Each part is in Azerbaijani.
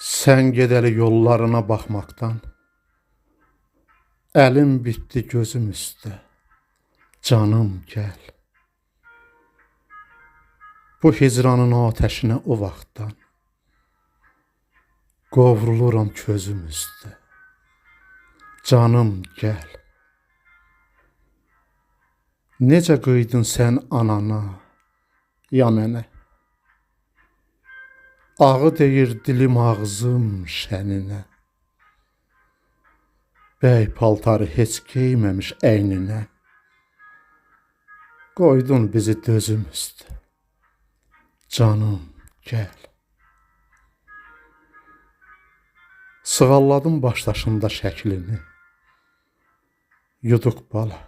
Sen gedəli yollarına baxmaqdan əlim bitdi gözüm üstə. Canım gəl. Bu hicranın atəşinə o vaxtdan qovruluram közüm üstə. Canım gəl. Necə qıydın sən anana, ya mənə? Ağı deyir dilim ağzım şəninə. Bəy paltarı heç geyməmiş əyninə. Qoydun bizi dözüm üstə. Canım gəl. Sığalladım başdaşında şəklini. Yuduq bala.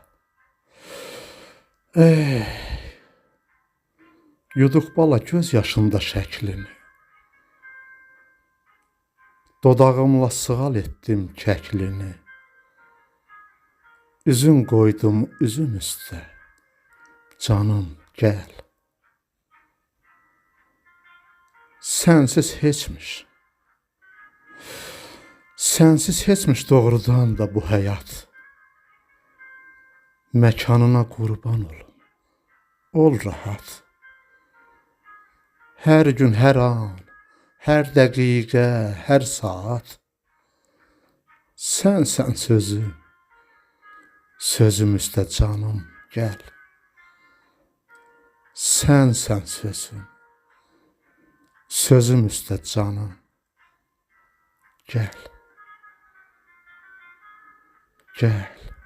Yuduq bala göz yaşında şəklini. Dodağımla sığal etdim kəklini. Üzün qoydum üzüm üstə. Canım gəl. Sənsiz heçmiş. Sənsiz heçmiş doğrudan da bu həyat. Məkanına qurban olum. Ol rahat. Hər gün, hər an, hər dəqiqə, hər saat. Sənsən sözüm. Sözüm üstə canım gəl. Sənsən sözüm. Sözüm üstə canım gəl. Gəl.